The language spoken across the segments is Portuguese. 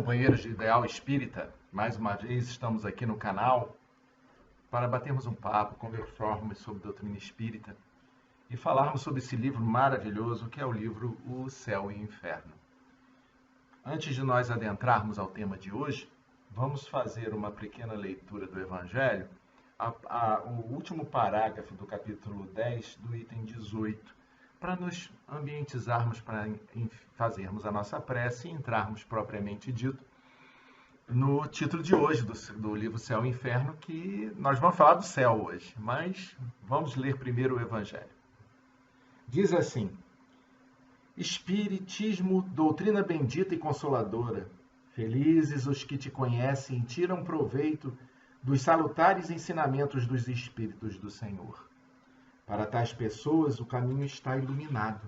companheiros de Ideal Espírita, mais uma vez estamos aqui no canal para batermos um papo, conversarmos sobre doutrina espírita e falarmos sobre esse livro maravilhoso que é o livro O Céu e o Inferno. Antes de nós adentrarmos ao tema de hoje, vamos fazer uma pequena leitura do Evangelho, o último parágrafo do capítulo 10, do item 18, para nos ambientizarmos, para fazermos a nossa prece e entrarmos propriamente dito no título de hoje do livro Céu e Inferno, que nós vamos falar do céu hoje, mas vamos ler primeiro o Evangelho. Diz assim: Espiritismo, doutrina bendita e consoladora, felizes os que te conhecem e tiram proveito dos salutares ensinamentos dos Espíritos do Senhor. Para tais pessoas o caminho está iluminado.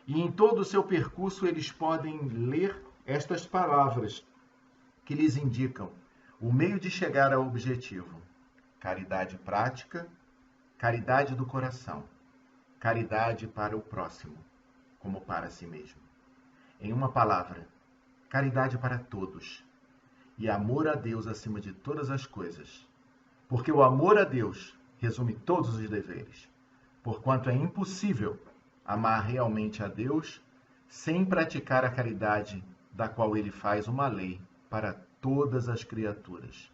E em todo o seu percurso eles podem ler estas palavras que lhes indicam o meio de chegar ao objetivo: caridade prática, caridade do coração, caridade para o próximo, como para si mesmo. Em uma palavra, caridade para todos e amor a Deus acima de todas as coisas, porque o amor a Deus resume todos os deveres, porquanto é impossível amar realmente a Deus sem praticar a caridade da qual ele faz uma lei para todas as criaturas.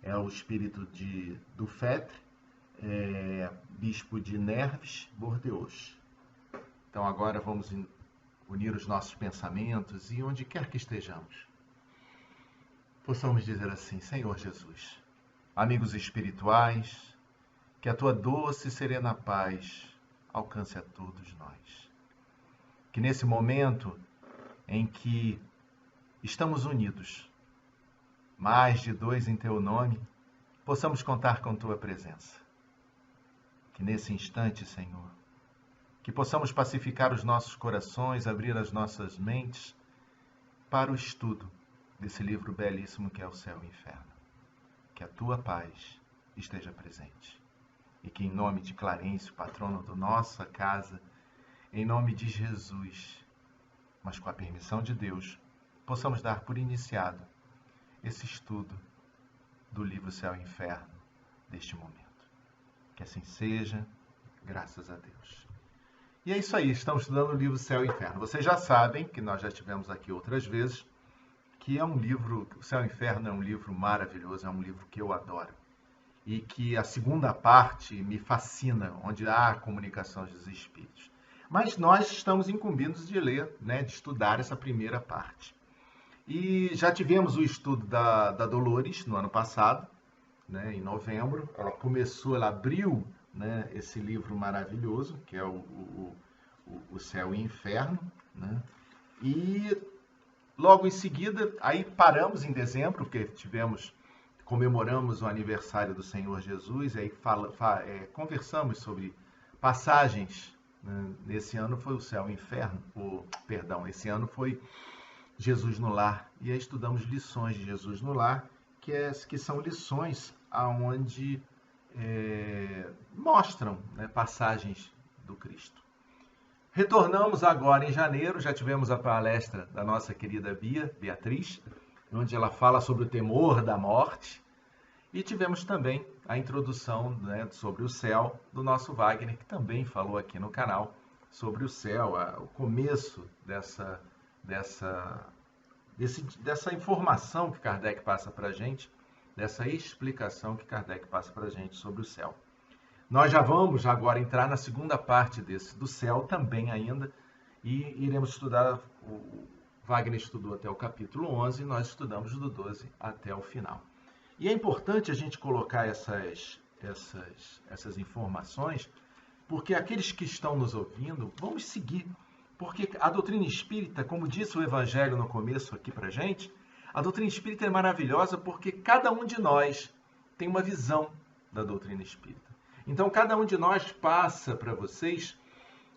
É o espírito do Fetre, bispo de Nerves, Bordeaux. Então agora vamos unir os nossos pensamentos e onde quer que estejamos, possamos dizer assim: Senhor Jesus, amigos espirituais, que a tua doce e serena paz alcance a todos nós. Que nesse momento em que estamos unidos, mais de dois em teu nome, possamos contar com tua presença. Que nesse instante, Senhor, que possamos pacificar os nossos corações, abrir as nossas mentes para o estudo desse livro belíssimo que é o Céu e o Inferno. Que a tua paz esteja presente. E que em nome de Clarencio, patrono da nossa casa, em nome de Jesus, mas com a permissão de Deus, possamos dar por iniciado esse estudo do livro Céu e Inferno deste momento. Que assim seja, graças a Deus. E é isso aí, estamos estudando o livro Céu e Inferno. Vocês já sabem, que nós já tivemos aqui outras vezes, que é um livro, o Céu e Inferno é um livro maravilhoso, é um livro que eu adoro. E que a segunda parte me fascina, onde há a comunicação dos espíritos. Mas nós estamos incumbidos de ler, de estudar essa primeira parte. E já tivemos o estudo da Dolores no ano passado, em novembro. Ela abriu esse livro maravilhoso, que é o Céu e Inferno. E logo em seguida, aí paramos em dezembro, porque comemoramos o aniversário do Senhor Jesus, e aí conversamos sobre passagens. Nesse ano foi o Céu e o Inferno, esse ano foi Jesus no Lar, e aí estudamos lições de Jesus no Lar, que são lições onde mostram passagens do Cristo. Retornamos agora em janeiro, já tivemos a palestra da nossa querida Beatriz, onde ela fala sobre o temor da morte, e tivemos também a introdução sobre o céu do nosso Wagner, que também falou aqui no canal sobre o céu, o começo dessa informação que Kardec passa para a gente, dessa explicação que Kardec passa para a gente sobre o céu. Nós já vamos agora entrar na segunda parte do céu também ainda, e iremos estudar, o Wagner estudou até o capítulo 11, e nós estudamos do 12 até o final. E é importante a gente colocar essas informações, porque aqueles que estão nos ouvindo, vamos seguir. Porque a doutrina espírita, como disse o Evangelho no começo aqui para a gente, a doutrina espírita é maravilhosa porque cada um de nós tem uma visão da doutrina espírita. Então, cada um de nós passa para vocês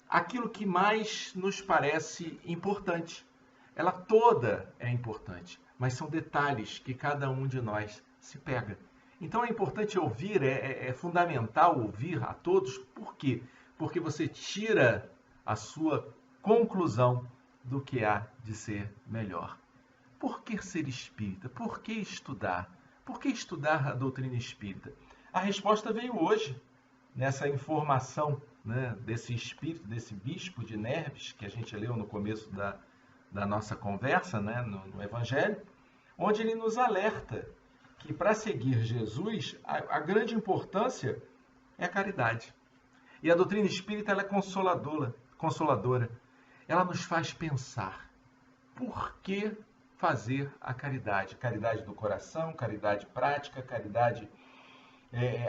aquilo que mais nos parece importante. Ela toda é importante, mas são detalhes que cada um de nós se pega. Então é importante ouvir, é fundamental ouvir a todos. Por quê? Porque você tira a sua conclusão do que há de ser melhor. Por que ser espírita? Por que estudar? Por que estudar a doutrina espírita? A resposta veio hoje, nessa informação, né, desse espírito, desse bispo de Nerbes, que a gente leu no começo da nossa conversa, né, no Evangelho, onde ele nos alerta que para seguir Jesus, a grande importância é a caridade. E a doutrina espírita ela é consoladora. Ela nos faz pensar por que fazer a caridade. Caridade do coração, caridade prática, caridade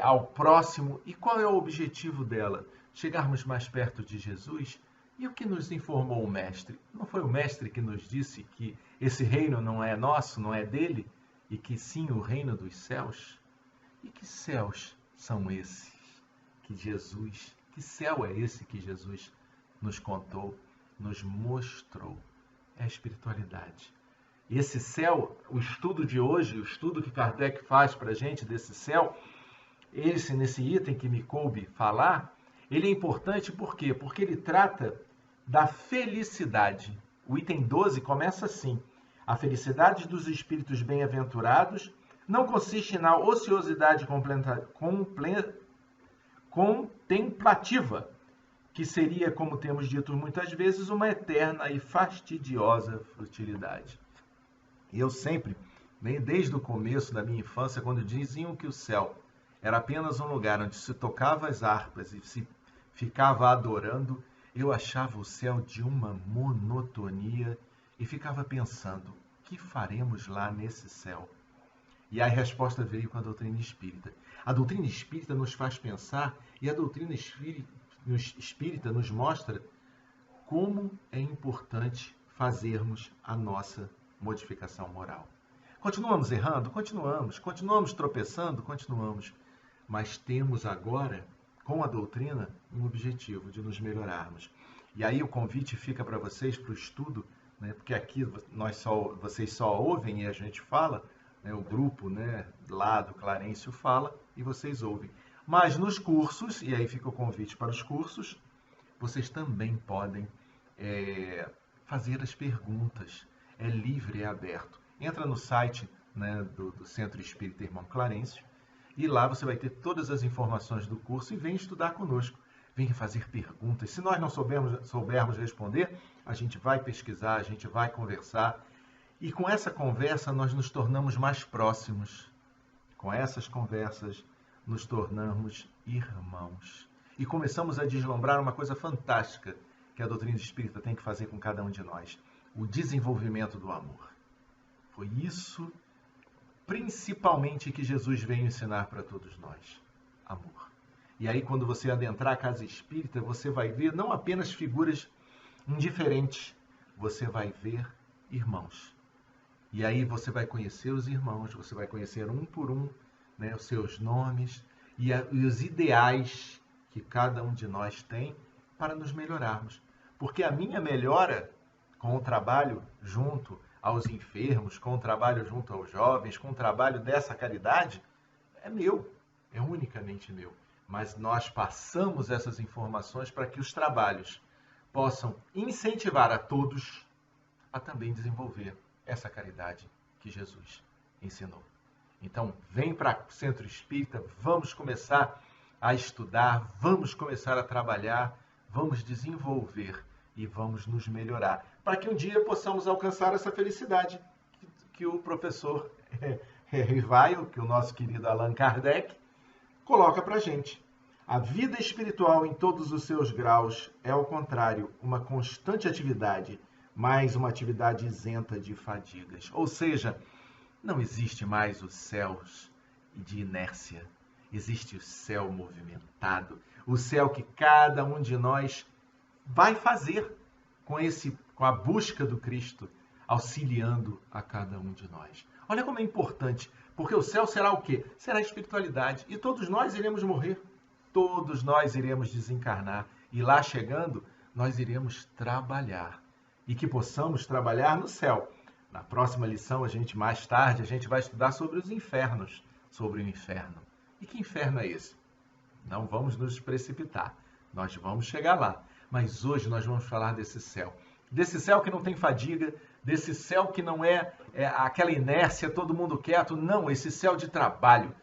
ao próximo. E qual é o objetivo dela? Chegarmos mais perto de Jesus? E o que nos informou o Mestre? Não foi o Mestre que nos disse que esse reino não é nosso, não é dele, e que sim o reino dos céus? E que céus são esses que Jesus, que céu é esse que Jesus nos contou, nos mostrou? É a espiritualidade. Esse céu, o estudo de hoje, o estudo que Kardec faz para a gente desse céu, nesse item que me coube falar, ele é importante por quê? Porque ele trata da felicidade. O item 12 começa assim: a felicidade dos espíritos bem-aventurados não consiste na ociosidade contemplativa, que seria, como temos dito muitas vezes, uma eterna e fastidiosa futilidade. E eu sempre, desde o começo da minha infância, quando diziam que o céu era apenas um lugar onde se tocava as harpas e se ficava adorando, eu achava o céu de uma monotonia e ficava pensando, o que faremos lá nesse céu? E a resposta veio com a doutrina espírita. A doutrina espírita nos faz pensar e a doutrina espírita nos mostra como é importante fazermos a nossa modificação moral. Continuamos errando? Continuamos tropeçando? Continuamos. Mas temos agora, com a doutrina, um objetivo de nos melhorarmos. E aí o convite fica para vocês, para o estudo, né? Porque aqui vocês só ouvem e a gente fala, né? O grupo, né, lá do Clarencio fala e vocês ouvem. Mas nos cursos, e aí fica o convite para os cursos, vocês também podem fazer as perguntas. É livre, é aberto. Entra no site, né, do Centro Espírita Irmão Clarencio e lá você vai ter todas as informações do curso e vem estudar conosco. Vem fazer perguntas. Se nós não soubermos responder, a gente vai pesquisar, a gente vai conversar. E com essa conversa nós nos tornamos mais próximos. Com essas conversas nos tornamos irmãos. E começamos a deslumbrar uma coisa fantástica que a doutrina espírita tem que fazer com cada um de nós: o desenvolvimento do amor. Foi isso, principalmente, que Jesus veio ensinar para todos nós: amor. E aí, quando você adentrar a casa espírita, você vai ver não apenas figuras indiferentes, você vai ver irmãos. E aí você vai conhecer os irmãos, você vai conhecer um por um, né, os seus nomes e os ideais que cada um de nós tem para nos melhorarmos. Porque a minha melhora com o trabalho junto aos enfermos, com o trabalho junto aos jovens, com o trabalho dessa caridade, é meu, é unicamente meu. Mas nós passamos essas informações para que os trabalhos possam incentivar a todos a também desenvolver essa caridade que Jesus ensinou. Então, vem para o Centro Espírita, vamos começar a estudar, vamos começar a trabalhar, vamos desenvolver e vamos nos melhorar, para que um dia possamos alcançar essa felicidade que o professor Rivaio, que o nosso querido Allan Kardec, coloca para a gente. A vida espiritual em todos os seus graus é, ao contrário, uma constante atividade, mas uma atividade isenta de fadigas. Ou seja, não existe mais os céus de inércia. Existe o céu movimentado, o céu que cada um de nós vai fazer com a busca do Cristo, auxiliando a cada um de nós. Olha como é importante, porque o céu será o quê? Será a espiritualidade. E todos nós iremos morrer, todos nós iremos desencarnar. E lá chegando, nós iremos trabalhar. E que possamos trabalhar no céu. Na próxima lição, mais tarde, a gente vai estudar sobre os infernos, sobre o inferno. E que inferno é esse? Não vamos nos precipitar, nós vamos chegar lá. Mas hoje nós vamos falar desse céu que não tem fadiga, desse céu que não é aquela inércia, todo mundo quieto. Não, esse céu de trabalho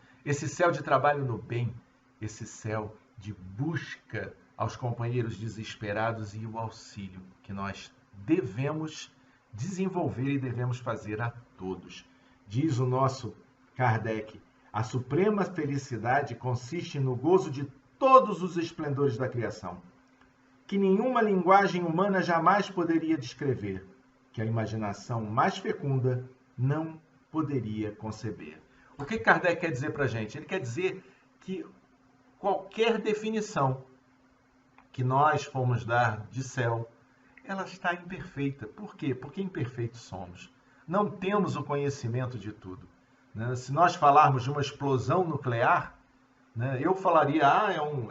no bem, esse céu de busca aos companheiros desesperados e o auxílio que nós devemos desenvolver e devemos fazer a todos. Diz o nosso Kardec, a suprema felicidade consiste no gozo de todos os esplendores da criação, que nenhuma linguagem humana jamais poderia descrever, que a imaginação mais fecunda não poderia conceber. O que Kardec quer dizer para a gente? Ele quer dizer que qualquer definição que nós formos dar de céu, ela está imperfeita. Por quê? Porque imperfeitos somos. Não temos o conhecimento de tudo. Se nós falarmos de uma explosão nuclear, eu falaria,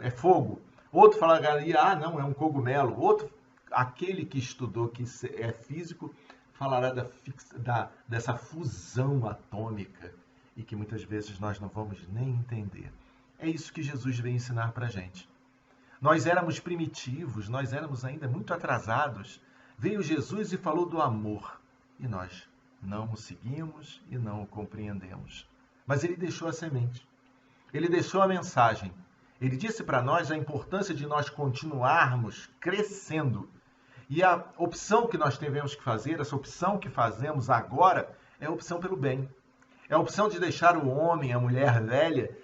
é fogo. Outro falaria, não, é um cogumelo. Outro, aquele que estudou, que é físico, falará dessa fusão atômica e que muitas vezes nós não vamos nem entender. É isso que Jesus veio ensinar para a gente. Nós éramos primitivos, nós éramos ainda muito atrasados. Veio Jesus e falou do amor e nós não o seguimos e não o compreendemos. Mas ele deixou a semente, ele deixou a mensagem. Ele disse para nós a importância de nós continuarmos crescendo. E a opção que nós devemos que fazer, essa opção que fazemos agora, é a opção pelo bem. É a opção de deixar o homem, a mulher velha,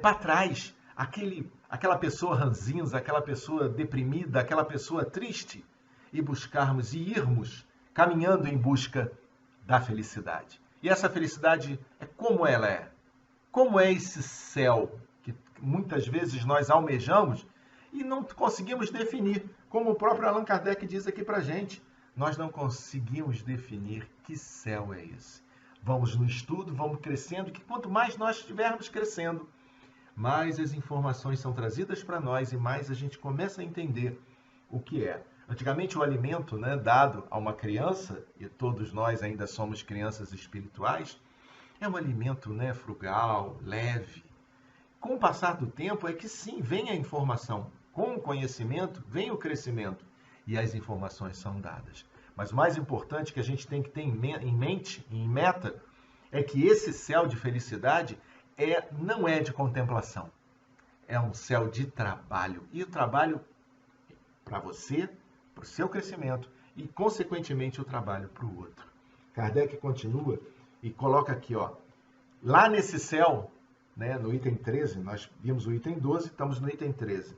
para trás. Aquela pessoa ranzinza, aquela pessoa deprimida, aquela pessoa triste. E buscarmos e irmos caminhando em busca da felicidade. E essa felicidade é como ela é. Como é esse céu que muitas vezes nós almejamos e não conseguimos definir. Como o próprio Allan Kardec diz aqui para a gente, nós não conseguimos definir que céu é esse. Vamos no estudo, vamos crescendo, que quanto mais nós estivermos crescendo, mais as informações são trazidas para nós e mais a gente começa a entender o que é. Antigamente o alimento dado a uma criança, e todos nós ainda somos crianças espirituais, é um alimento frugal, leve. Com o passar do tempo é que sim, vem a informação. Com o conhecimento vem o crescimento e as informações são dadas. Mas o mais importante que a gente tem que ter em mente, em meta, é que esse céu de felicidade não é de contemplação. É um céu de trabalho. E o trabalho para você, para o seu crescimento e, consequentemente, o trabalho para o outro. Kardec continua e coloca aqui, lá nesse céu, no item 13, nós vimos o item 12, estamos no item 13.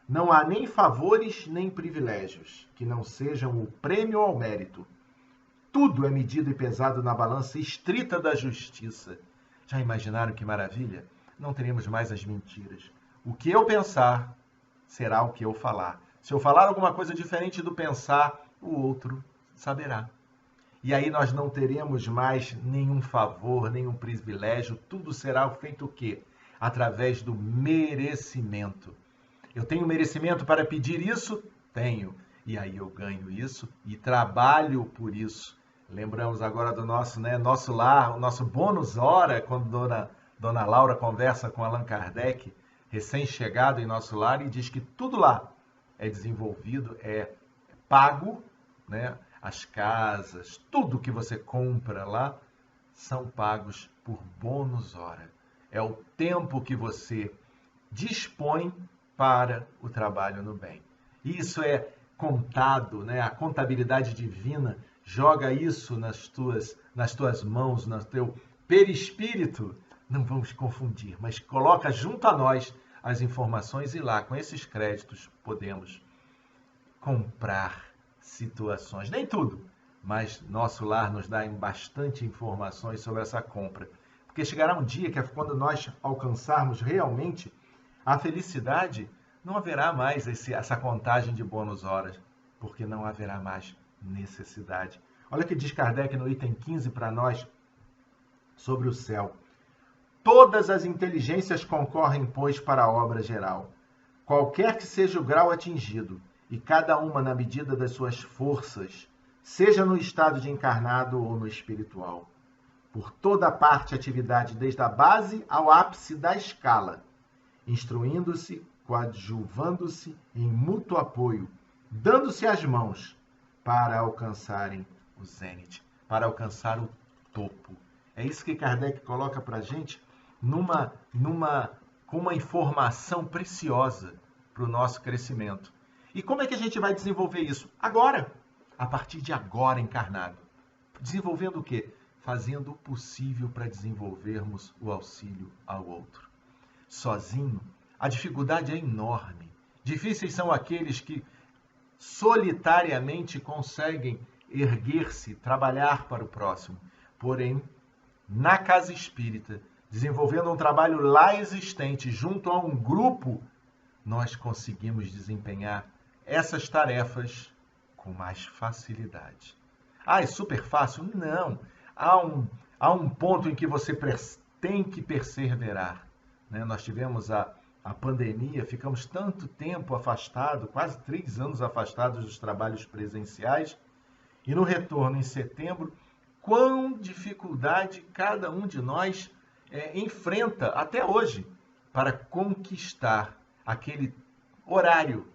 Não há nem favores nem privilégios que não sejam o prêmio ao mérito. Tudo é medido e pesado na balança estrita da justiça. Já imaginaram que maravilha? Não teremos mais as mentiras. O que eu pensar será o que eu falar. Se eu falar alguma coisa diferente do pensar, o outro saberá. E aí nós não teremos mais nenhum favor, nenhum privilégio. Tudo será feito o quê? Através do merecimento. Eu tenho merecimento para pedir isso? Tenho. E aí eu ganho isso e trabalho por isso. Lembramos agora do nosso lar, o nosso bônus hora, quando Dona Laura conversa com Allan Kardec, recém-chegado em nosso lar, e diz que tudo lá é desenvolvido, é pago, as casas, tudo que você compra lá, são pagos por bônus hora. É o tempo que você dispõe para o trabalho no bem. Isso é contado, a contabilidade divina joga isso nas tuas mãos, no teu perispírito. Não vamos confundir, mas coloca junto a nós as informações e lá, com esses créditos, podemos comprar situações. Nem tudo, mas nosso lar nos dá bastante informações sobre essa compra. Porque chegará um dia que é quando nós alcançarmos realmente a felicidade, não haverá mais essa contagem de bônus horas, porque não haverá mais necessidade. Olha o que diz Kardec no item 15 para nós sobre o céu. Todas as inteligências concorrem, pois, para a obra geral, qualquer que seja o grau atingido, e cada uma na medida das suas forças, seja no estado de encarnado ou no espiritual. Por toda parte atividade, desde a base ao ápice da escala, instruindo-se, coadjuvando-se em mútuo apoio, dando-se as mãos para alcançarem o zênite, para alcançar o topo. É isso que Kardec coloca para a gente com uma informação preciosa para o nosso crescimento. E como é que a gente vai desenvolver isso? Agora, a partir de agora encarnado. Desenvolvendo o quê? Fazendo o possível para desenvolvermos o auxílio ao outro. Sozinho, a dificuldade é enorme. Difíceis são aqueles que solitariamente conseguem erguer-se, trabalhar para o próximo. Porém, na casa espírita, desenvolvendo um trabalho lá existente, junto a um grupo, nós conseguimos desempenhar essas tarefas com mais facilidade. Ah, é super fácil? Não. Há um ponto em que você tem que perseverar. Né? Nós tivemos a pandemia, ficamos tanto tempo afastados, quase 3 anos afastados dos trabalhos presenciais, e no retorno em setembro, quão dificuldade cada um de nós enfrenta até hoje para conquistar aquele horário,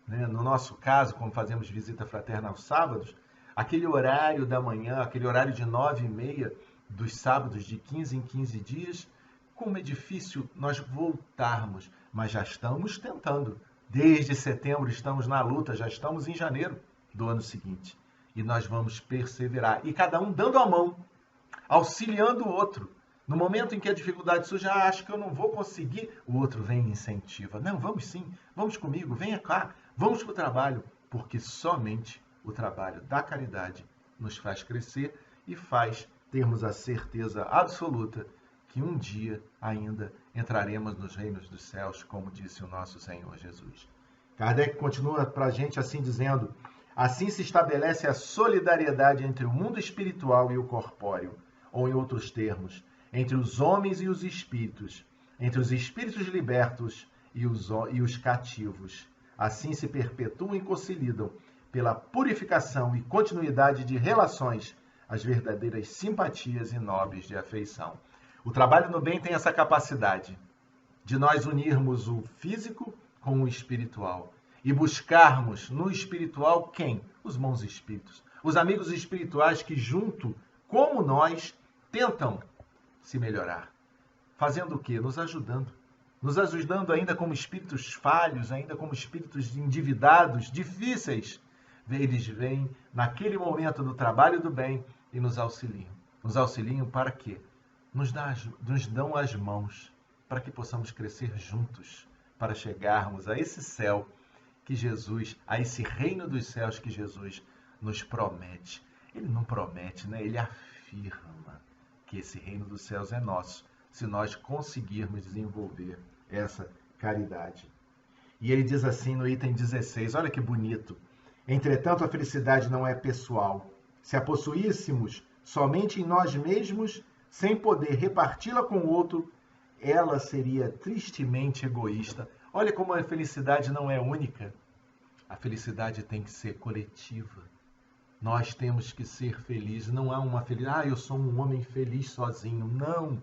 né? No nosso caso, como fazemos visita fraterna aos sábados, aquele horário da manhã, aquele horário de 9h30 dos sábados de 15 em 15 dias, como é difícil nós voltarmos, mas já estamos tentando. Desde setembro estamos na luta, já estamos em janeiro do ano seguinte. E nós vamos perseverar. E cada um dando a mão, auxiliando o outro. No momento em que a dificuldade surge, acho que eu não vou conseguir, o outro vem e incentiva. Não, vamos sim, vamos comigo, venha cá, vamos para o trabalho. Porque somente o trabalho da caridade nos faz crescer e faz termos a certeza absoluta que um dia ainda entraremos nos reinos dos céus, como disse o nosso Senhor Jesus. Kardec continua para a gente assim dizendo: assim se estabelece a solidariedade entre o mundo espiritual e o corpóreo, ou em outros termos, entre os homens e os espíritos, entre os espíritos libertos e os cativos. Assim se perpetuam e consolidam, pela purificação e continuidade de relações, as verdadeiras simpatias e nobres de afeição. O trabalho no bem tem essa capacidade de nós unirmos o físico com o espiritual e buscarmos no espiritual quem? Os bons espíritos. Os amigos espirituais que junto, como nós, tentam se melhorar. Fazendo o quê? Nos ajudando. Nos ajudando ainda como espíritos falhos, ainda como espíritos endividados, difíceis. Eles vêm naquele momento do trabalho do bem e nos auxiliam. Nos auxiliam para quê? Nos dão as mãos para que possamos crescer juntos, para chegarmos a esse céu que Jesus, a esse reino dos céus que Jesus nos promete. Ele não promete, né? Ele afirma que esse reino dos céus é nosso, se nós conseguirmos desenvolver essa caridade. E ele diz assim no item 16, olha que bonito: entretanto, a felicidade não é pessoal. Se a possuíssemos somente em nós mesmos, sem poder reparti-la com o outro, ela seria tristemente egoísta. Olha como a felicidade não é única. A felicidade tem que ser coletiva. Nós temos que ser felizes. Não há uma felicidade, eu sou um homem feliz sozinho. Não,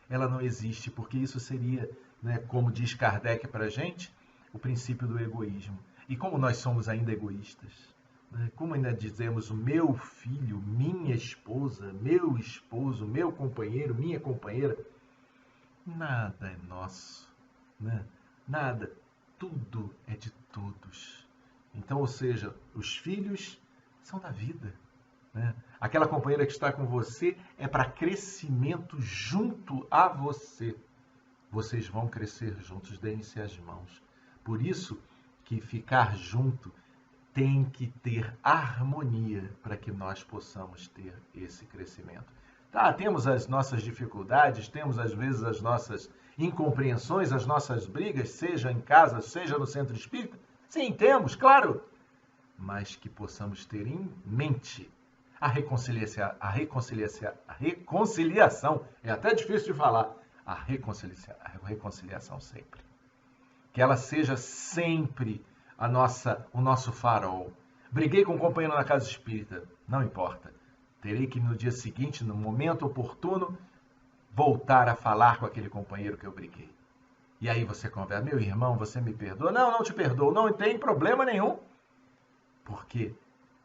ela não existe, porque isso seria, né, como diz Kardec para a gente, o princípio do egoísmo. E como nós somos ainda egoístas, né? Como ainda dizemos o meu filho, minha esposa, meu esposo, meu companheiro, minha companheira, nada é nosso, né? Nada, tudo é de todos. Então, ou seja, os filhos são da vida, né? Aquela companheira que está com você é para crescimento junto a você. Vocês vão crescer juntos, deem-se as mãos. Por isso que ficar junto tem que ter harmonia para que nós possamos ter esse crescimento. Tá, temos as nossas dificuldades, temos às vezes as nossas incompreensões, as nossas brigas, seja em casa, seja no centro espírita. Sim, temos, claro. Mas que possamos ter em mente a reconciliação. É até difícil de falar. A reconciliação sempre. Que ela seja sempre o nosso farol. Briguei com um companheiro na casa espírita. Não importa. Terei que no dia seguinte, no momento oportuno, voltar a falar com aquele companheiro que eu briguei. E aí você conversa: meu irmão, você me perdoa? Não, não te perdoo. Não tem problema nenhum. Porque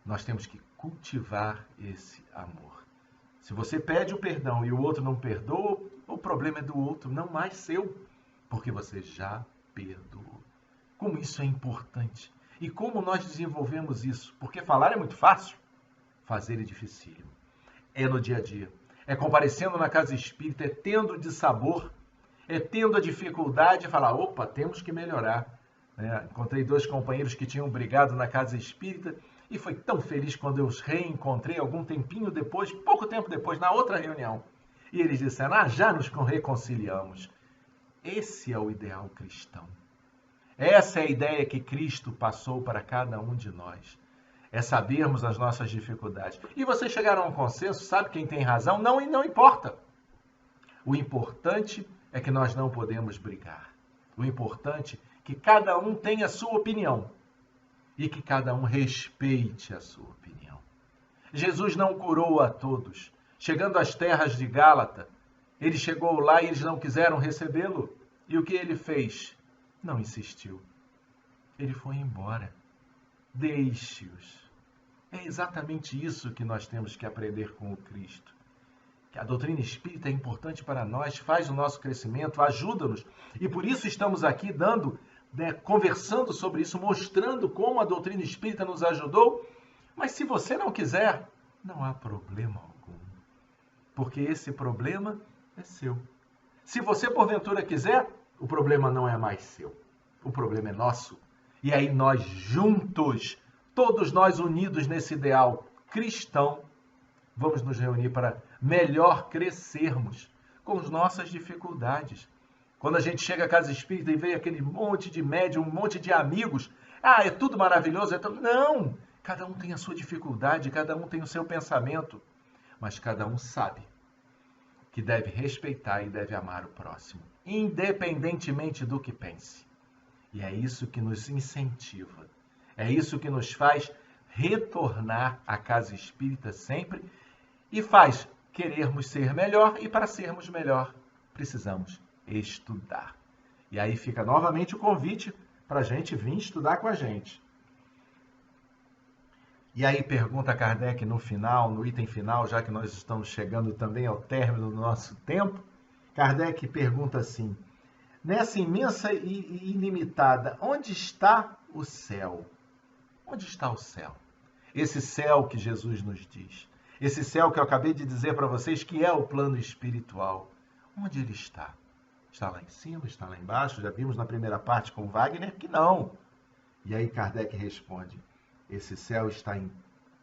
nós temos que cultivar esse amor. Se você pede o perdão e o outro não perdoa, o problema é do outro, não mais seu, porque você já perdoou. Como isso é importante. E como nós desenvolvemos isso? Porque falar é muito fácil, fazer é dificílimo. É no dia a dia. É comparecendo na casa espírita, é tendo de sabor, é tendo a dificuldade de falar, opa, temos que melhorar. Encontrei 2 companheiros que tinham brigado na casa espírita e foi tão feliz quando eu os reencontrei algum tempinho depois, pouco tempo depois, na outra reunião. E eles disseram, já nos reconciliamos. Esse é o ideal cristão. Essa é a ideia que Cristo passou para cada um de nós. É sabermos as nossas dificuldades. E vocês chegaram a um consenso, sabe quem tem razão? Não, e não importa. O importante é que nós não podemos brigar. O importante é que cada um tenha a sua opinião e que cada um respeite a sua opinião. Jesus não curou a todos. Chegando às terras de Gálata, ele chegou lá e eles não quiseram recebê-lo. E o que ele fez? Não insistiu. Ele foi embora. Deixe-os. É exatamente isso que nós temos que aprender com o Cristo. Que a doutrina espírita é importante para nós, faz o nosso crescimento, ajuda-nos. E por isso estamos aqui conversando sobre isso, mostrando como a doutrina espírita nos ajudou. Mas se você não quiser, não há problema algum. Porque esse problema é seu. Se você porventura quiser, o problema não é mais seu. O problema é nosso. E aí nós juntos, todos nós unidos nesse ideal cristão, vamos nos reunir para melhor crescermos com as nossas dificuldades. Quando a gente chega à casa espírita e vê aquele monte de médium, um monte de amigos, é tudo maravilhoso. Não! Cada um tem a sua dificuldade, cada um tem o seu pensamento, mas cada um sabe que deve respeitar e deve amar o próximo, independentemente do que pense. E é isso que nos incentiva, é isso que nos faz retornar à casa espírita sempre e faz querermos ser melhor, e para sermos melhor precisamos estudar. E aí fica novamente o convite para a gente vir estudar com a gente. E aí pergunta Kardec no final, no item final, já que nós estamos chegando também ao término do nosso tempo, Kardec pergunta assim, nessa imensa e ilimitada, onde está o céu? Onde está o céu? Esse céu que Jesus nos diz. Esse céu que eu acabei de dizer para vocês que é o plano espiritual. Onde ele está? Está lá em cima? Está lá embaixo? Já vimos na primeira parte com Wagner que não. E aí Kardec responde, esse céu está em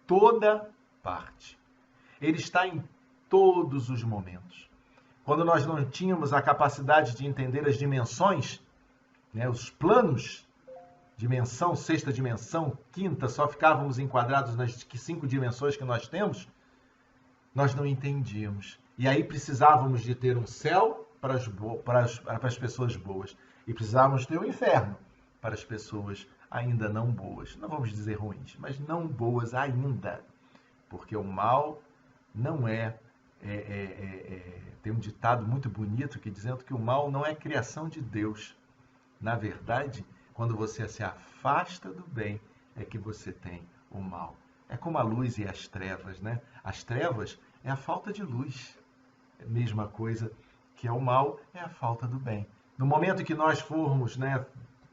toda parte. Ele está em todos os momentos. Quando nós não tínhamos a capacidade de entender as dimensões, os planos, dimensão, sexta dimensão, quinta, só ficávamos enquadrados nas 5 dimensões que nós temos, nós não entendíamos. E aí precisávamos de ter um céu para as pessoas boas. E precisávamos ter um inferno para as pessoas ainda não boas. Não vamos dizer ruins, mas não boas ainda. Porque o mal não tem um ditado muito bonito que dizendo que o mal não é criação de Deus. Na verdade, quando você se afasta do bem, é que você tem o mal. É como a luz e as trevas, né? As trevas é a falta de luz. É a mesma coisa que é o mal, é a falta do bem. No momento em que nós formos,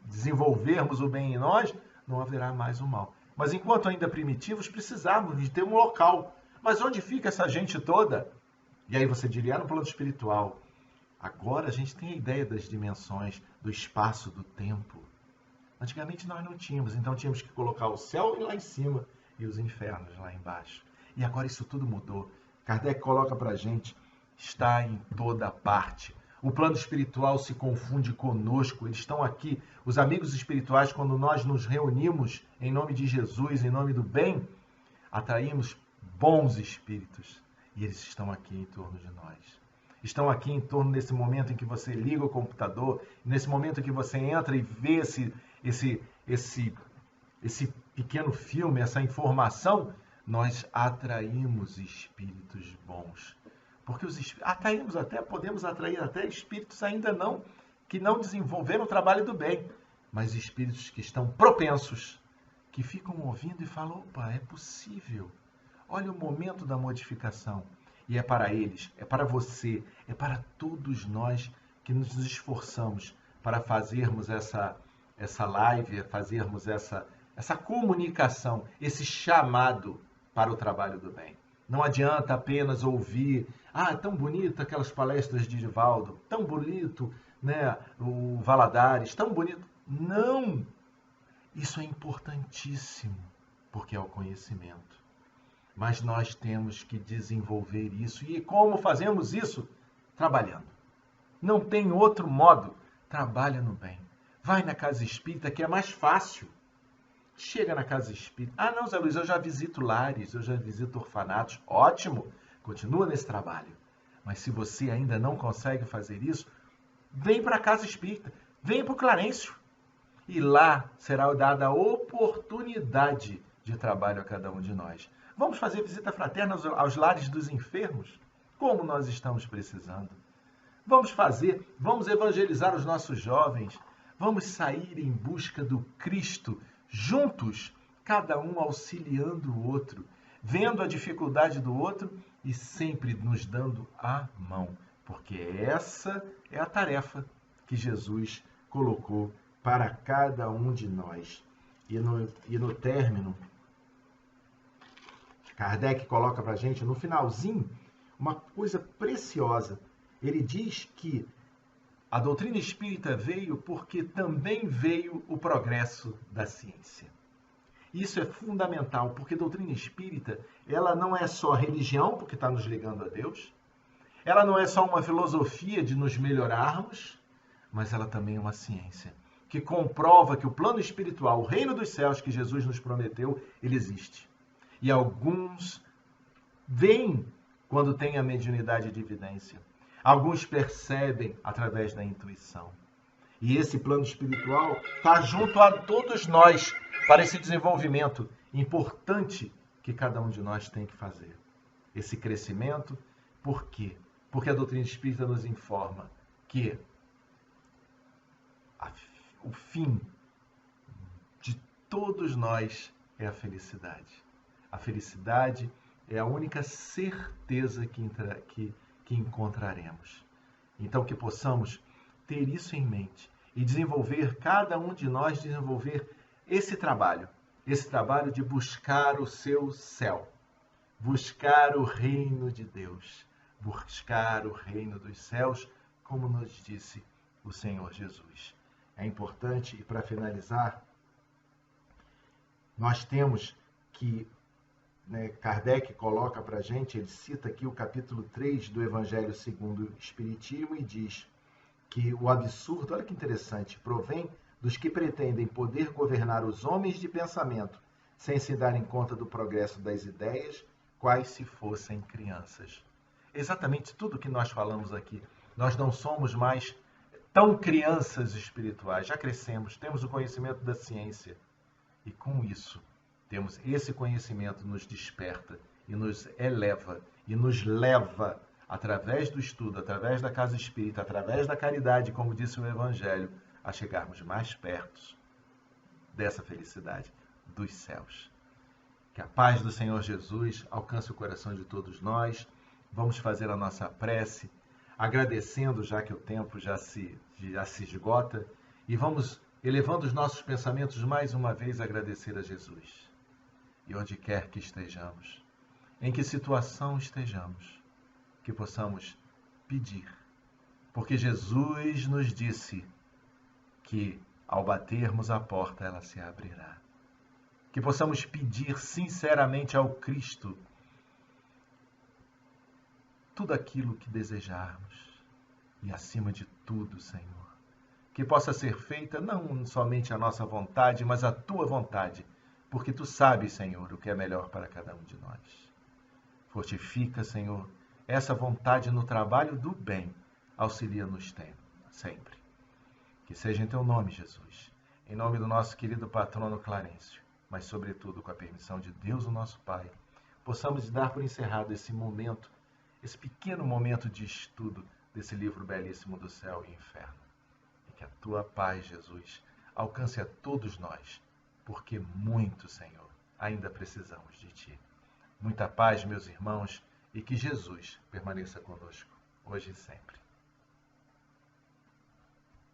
desenvolvermos o bem em nós, não haverá mais o mal. Mas enquanto ainda primitivos, precisávamos de ter um local. Mas onde fica essa gente toda? E aí você diria, no plano espiritual. Agora a gente tem a ideia das dimensões, do espaço, do tempo. Antigamente nós não tínhamos, então tínhamos que colocar o céu lá em cima e os infernos lá embaixo. E agora isso tudo mudou. Kardec coloca para a gente, está em toda parte. O plano espiritual se confunde conosco, eles estão aqui. Os amigos espirituais, quando nós nos reunimos em nome de Jesus, em nome do bem, atraímos bons espíritos. E eles estão aqui em torno de nós. Estão aqui em torno desse momento em que você liga o computador, nesse momento em que você entra e vê esse pequeno filme, essa informação, nós atraímos espíritos bons. Porque podemos atrair até espíritos ainda que não desenvolveram o trabalho do bem, mas espíritos que estão propensos que ficam ouvindo e falam: opa, é possível. Olha o momento da modificação. E é para eles, é para você, é para todos nós que nos esforçamos para fazermos essa live, fazermos essa comunicação, esse chamado para o trabalho do bem. Não adianta apenas ouvir: ah, tão bonito aquelas palestras de Divaldo, tão bonito, né, o Valadares, tão bonito. Não! Isso é importantíssimo, porque é o conhecimento. Mas nós temos que desenvolver isso. E como fazemos isso? Trabalhando. Não tem outro modo. Trabalha no bem. Vai na casa espírita, que é mais fácil. Chega na casa espírita. Ah, não, Zé Luiz, eu já visito lares, eu já visito orfanatos. Ótimo, continua nesse trabalho. Mas se você ainda não consegue fazer isso, vem para a casa espírita, vem para o Clarencio. E lá será dada a oportunidade de trabalho a cada um de nós. Vamos fazer visita fraterna aos lares dos enfermos? Como nós estamos precisando. Vamos evangelizar os nossos jovens. Vamos sair em busca do Cristo, juntos, cada um auxiliando o outro, vendo a dificuldade do outro e sempre nos dando a mão, porque essa é a tarefa que Jesus colocou para cada um de nós. E no término, Kardec coloca para a gente, no finalzinho, uma coisa preciosa. Ele diz que a doutrina espírita veio porque também veio o progresso da ciência. Isso é fundamental, porque a doutrina espírita, ela não é só religião, porque está nos ligando a Deus, ela não é só uma filosofia de nos melhorarmos, mas ela também é uma ciência, que comprova que o plano espiritual, o reino dos céus que Jesus nos prometeu, ele existe. E alguns veem quando tem a mediunidade de evidência. Alguns percebem através da intuição. E esse plano espiritual está junto a todos nós para esse desenvolvimento importante que cada um de nós tem que fazer. Esse crescimento, por quê? Porque a doutrina espírita nos informa que o fim de todos nós é a felicidade. A felicidade é a única certeza que encontraremos. Então, que possamos ter isso em mente e desenvolver, cada um de nós desenvolver esse trabalho de buscar o seu céu, buscar o reino de Deus, buscar o reino dos céus, como nos disse o Senhor Jesus. É importante, e para finalizar, nós temos que, Kardec coloca para a gente, ele cita aqui o capítulo 3 do Evangelho segundo o Espiritismo e diz que o absurdo, olha que interessante, provém dos que pretendem poder governar os homens de pensamento sem se darem conta do progresso das ideias, quais se fossem crianças. Exatamente tudo que nós falamos aqui. Nós não somos mais tão crianças espirituais, já crescemos, temos o conhecimento da ciência. E com isso, temos esse conhecimento nos desperta e nos eleva e nos leva, através do estudo, através da casa espírita, através da caridade, como disse o Evangelho, a chegarmos mais perto dessa felicidade dos céus. Que a paz do Senhor Jesus alcance o coração de todos nós. Vamos fazer a nossa prece, agradecendo, já que o tempo já se esgota, e vamos elevando os nossos pensamentos mais uma vez a agradecer a Jesus. E onde quer que estejamos, em que situação estejamos, que possamos pedir. Porque Jesus nos disse que ao batermos a porta ela se abrirá. Que possamos pedir sinceramente ao Cristo tudo aquilo que desejarmos. E acima de tudo, Senhor, que possa ser feita não somente a nossa vontade, mas a Tua vontade, porque Tu sabes, Senhor, o que é melhor para cada um de nós. Fortifica, Senhor, essa vontade no trabalho do bem, auxilia-nos sempre. Que seja em Teu nome, Jesus, em nome do nosso querido patrono Clarencio, mas sobretudo com a permissão de Deus, o nosso Pai, possamos dar por encerrado esse momento, esse pequeno momento de estudo desse livro belíssimo do céu e inferno. E que a Tua paz, Jesus, alcance a todos nós, porque muito, Senhor, ainda precisamos de Ti. Muita paz, meus irmãos, e que Jesus permaneça conosco, hoje e sempre.